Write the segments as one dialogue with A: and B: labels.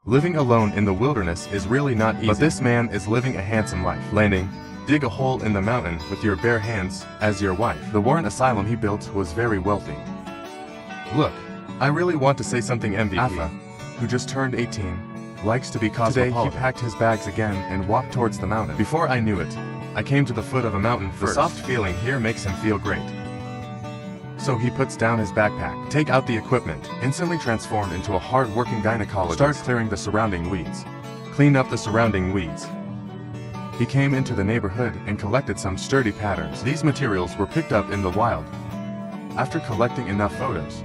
A: Living alone in the wilderness is really not easy, but this man is living a handsome life. Landing, dig a hole in the mountain with your bare hands, as your wife. The Warren Asylum he built was very wealthy. Look, I really want to say something. MVP, Afa, who just turned 18, likes to be cosmopolitan. Today he packed his bags again and walked towards the mountain. Before I knew it, I came to the foot of a mountain first. The soft feeling here makes him feel great. So he puts down his backpack, take out the equipment, instantly transformed into a hard-working gynecologist. Start clearing the surrounding weeds. Clean up the surrounding weeds. He came into the neighborhood and collected some sturdy patterns. These materials were picked up in the wild. After collecting enough photos,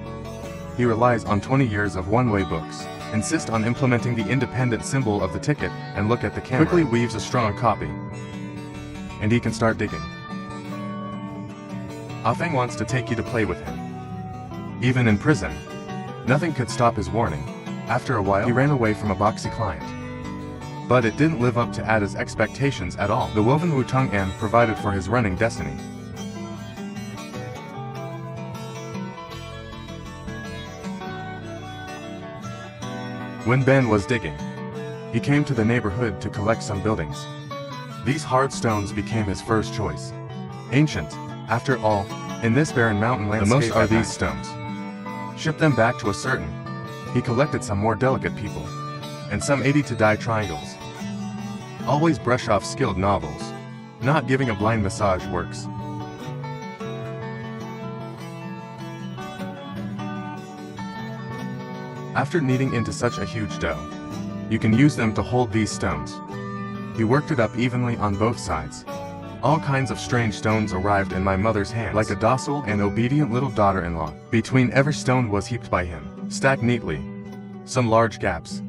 A: he relies on 20 years of one-way books, insist on implementing the independent symbol of the ticket, and look at the camera. Quickly weaves a strong copy, and he can start digging. Afeng wants to take you to play with him. Even in prison, nothing could stop his warning. After a while, he ran away from a boxy client. But it didn't live up to Ada's expectations at all. The woven Wutong An provided for his running destiny. When Ben was digging, he came to the neighborhood to collect some buildings. These hard stones became his first choice. Ancient, after all, in this barren mountain landscape, the most are these stones. Ship them back to a certain. He collected some more delicate people, and some 80 to die triangles. Always brush off skilled novels. Not giving a blind massage works. After kneading into such a huge dough, you can use them to hold these stones. He worked it up evenly on both sides. All kinds of strange stones arrived in my mother's hands, like a docile and obedient little daughter-in-law. Between every stone was heaped by him, stacked neatly, some large gaps.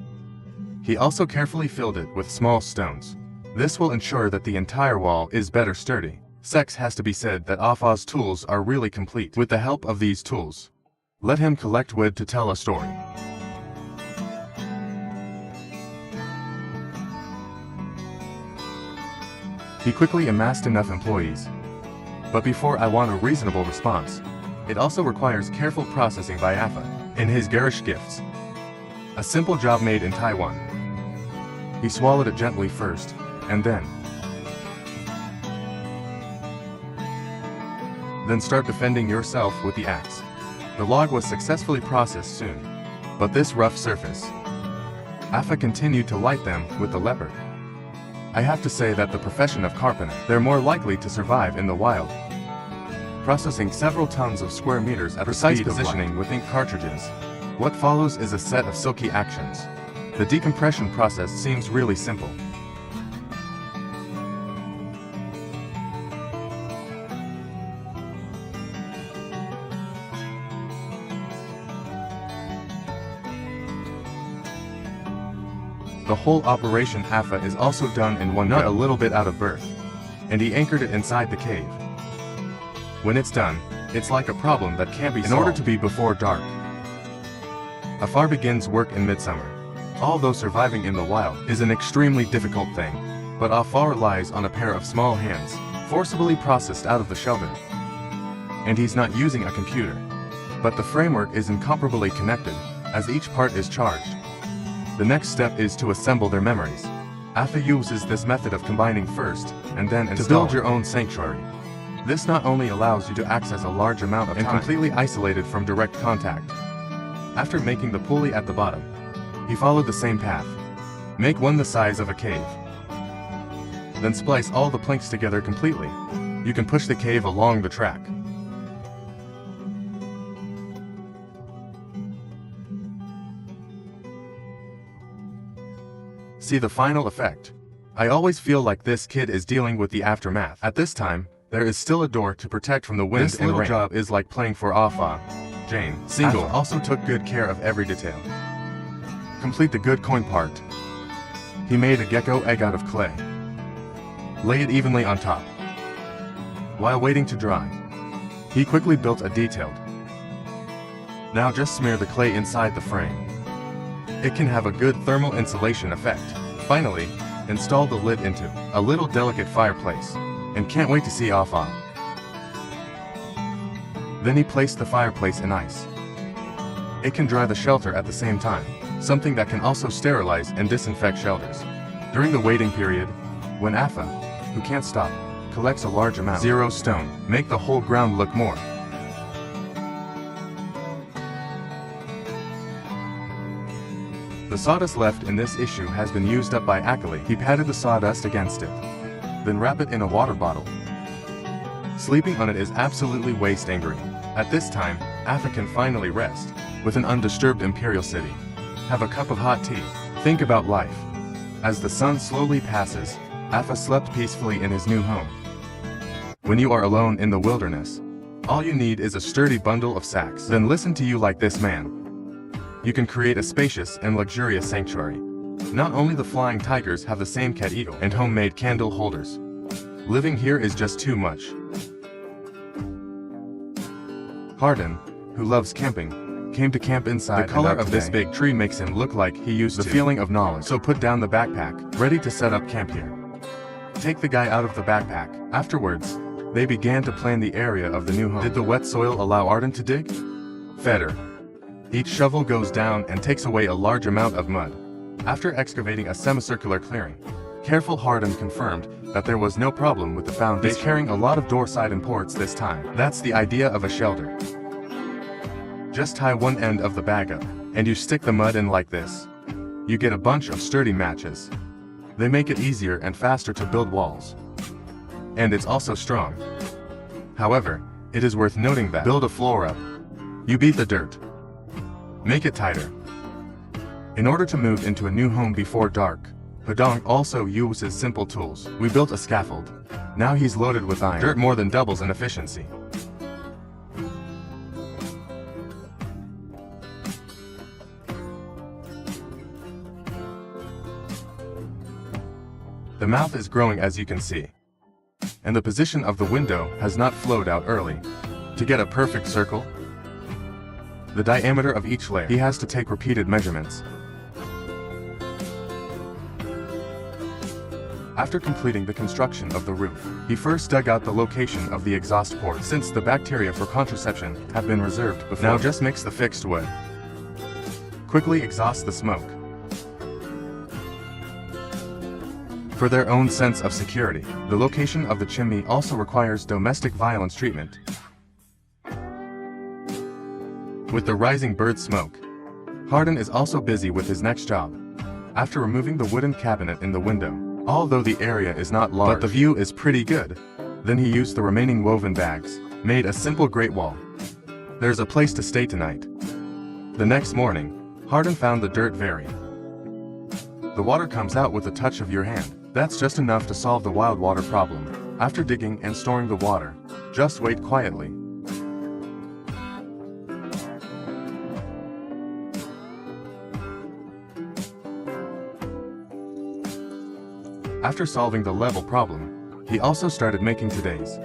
A: He also carefully filled it with small stones. This will ensure that the entire wall is better sturdy. Sex has to be said that Afa's tools are really complete. With the help of these tools, let him collect wood to tell a story. He quickly amassed enough employees. But before I want a reasonable response, it also requires careful processing by Afa, in his garish gifts. A simple job made in Taiwan. He swallowed it gently first, and then start defending yourself with the axe. The log was successfully processed soon. But this rough surface, Afa continued to light them with the leopard. I have to say that the profession of carpenter, they're more likely to survive in the wild. Processing several tons of square meters at precise positioning with ink cartridges. What follows is a set of silky actions. The decompression process seems really simple. The whole operation Afa is also done in one night, a little bit out of birth. And he anchored it inside the cave. When it's done, it's like a problem that can't be solved. In order to be before dark, Afar begins work in midsummer. Although surviving in the wild is an extremely difficult thing, but Afar relies on a pair of small hands, forcibly processed out of the shelter. And he's not using a computer. But the framework is incomparably connected, as each part is charged. The next step is to assemble their memories. Afa uses this method of combining first, and then install, to build your own sanctuary. This not only allows you to access a large amount of time, and completely isolated from direct contact. After making the pulley at the bottom, he followed the same path. Make one the size of a cave. Then splice all the planks together completely. You can push the cave along the track. See the final effect. I always feel like this kid is dealing with the aftermath. At this time, there is still a door to protect from the wind. This little job is like playing for Afa. Jane, single, Afa also took good care of every detail. Complete the good coin part. He made a gecko egg out of clay. Lay it evenly on top. While waiting to dry, he quickly built a detailed. Now just smear the clay inside the frame. It can have a good thermal insulation effect. Finally, install the lid into a little delicate fireplace, and can't wait to see Afa. Then he placed the fireplace in ice. It can dry the shelter at the same time. something that can also sterilize and disinfect shelters. During the waiting period, when Afa, who can't stop, collects a large amount, 0 stone, make the whole ground look more. The sawdust left in this issue has been used up by Ecology. He patted the sawdust against it, then wrap it in a water bottle. Sleeping on it is absolutely waste-angry. At this time, Afa can finally rest, with an undisturbed imperial city. Have a cup of hot tea. Think about life. As the sun slowly passes, Afa slept peacefully in his new home. When you are alone in the wilderness, all you need is a sturdy bundle of sacks. Then listen to you like this man. You can create a spacious and luxurious sanctuary. Not only the flying tigers have the same cat eagle and homemade candle holders. Living here is just too much. Hardin, who loves camping, came to camp inside. The color of this big tree makes him look like he used the feeling of knowledge. So put down the backpack, ready to set up camp here. Take the guy out of the backpack. Afterwards, they began to plan the area of the new home. Did the wet soil allow Arden to dig? Fetter. Each shovel goes down and takes away a large amount of mud. After excavating a semicircular clearing, careful Hardin confirmed that there was no problem with the foundation. He's carrying a lot of door-side imports this time. That's the idea of a shelter. Just tie one end of the bag up, and you stick the mud in like this. You get a bunch of sturdy matches. They make it easier and faster to build walls. And it's also strong. However, it is worth noting that build a floor up. You beat the dirt. Make it tighter. In order to move into a new home before dark, Padong also uses simple tools. We built a scaffold. Now he's loaded with iron. Dirt more than doubles in efficiency. The mouth is growing, as you can see. And the position of the window has not flowed out early. To get a perfect circle, the diameter of each layer, he has to take repeated measurements. After completing the construction of the roof, he first dug out the location of the exhaust port, since the bacteria for contraception have been reserved before. Now just mix the fixed wood. Quickly exhaust the smoke. For their own sense of security, the location of the chimney also requires domestic violence treatment. With the rising bird smoke, Hardin is also busy with his next job. After removing the wooden cabinet in the window, although the area is not large, but the view is pretty good, then he used the remaining woven bags, made a simple grate wall. There's a place to stay tonight. The next morning, Hardin found the dirt very. The water comes out with a touch of your hand. That's just enough to solve the wild water problem. After digging and storing the water, just wait quietly. After solving the level problem, he also started making today's.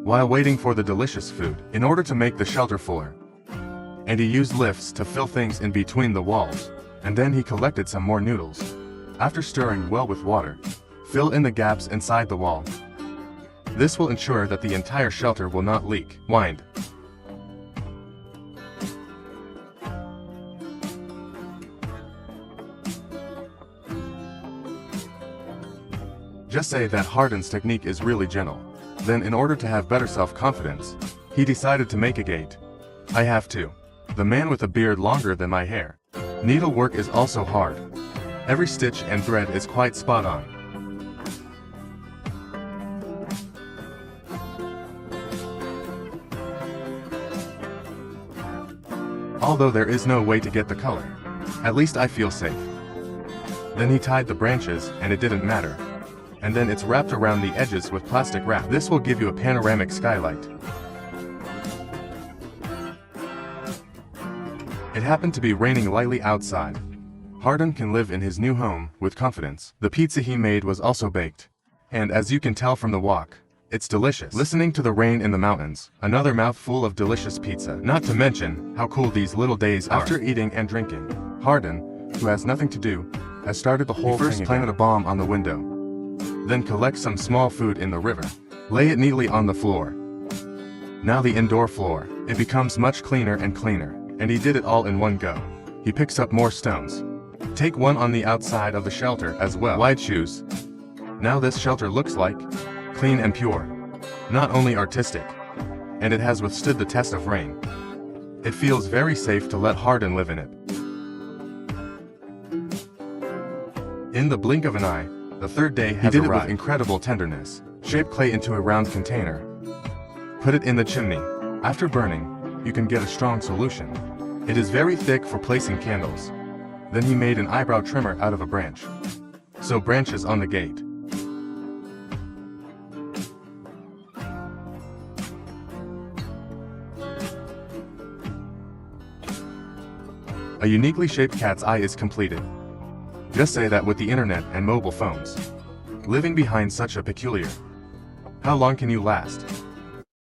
A: While waiting for the delicious food, in order to make the shelter fuller. And he used lifts to fill things in between the walls, and then he collected some more noodles. After stirring well with water, fill in the gaps inside the wall. This will ensure that the entire shelter will not leak. Wind. Just say that Hardin's technique is really gentle. Then, in order to have better self-confidence, he decided to make a gate. I have to. The man with a beard longer than my hair. Needlework is also hard. Every stitch and thread is quite spot on. Although there is no way to get the color, at least I feel safe. Then he tied the branches, and it didn't matter. And then it's wrapped around the edges with plastic wrap. This will give you a panoramic skylight. It happened to be raining lightly outside. Hardin can live in his new home with confidence. The pizza he made was also baked. And as you can tell from the walk, it's delicious. Listening to the rain in the mountains, another mouthful of delicious pizza. Not to mention how cool these little days are. After eating and drinking, Hardin, who has nothing to do, has started the whole thing. He first planted a bomb on the window. Then collect some small food in the river. Lay it neatly on the floor. Now the indoor floor, it becomes much cleaner and cleaner, and he did it all in one go. He picks up more stones. Take one on the outside of the shelter as well. Wide shoes. Now this shelter looks like clean and pure. Not only artistic, and it has withstood the test of rain. It feels very safe to let Hardin live in it. In the blink of an eye, the third day has arrived. He did it with incredible tenderness. Shape clay into a round container. Put it in the chimney. After burning, you can get a strong solution. It is very thick for placing candles. Then he made an eyebrow trimmer out of a branch. So branches on the gate. A uniquely shaped cat's eye is completed. Just say that with the internet and mobile phones. Living behind such a peculiar. How long can you last?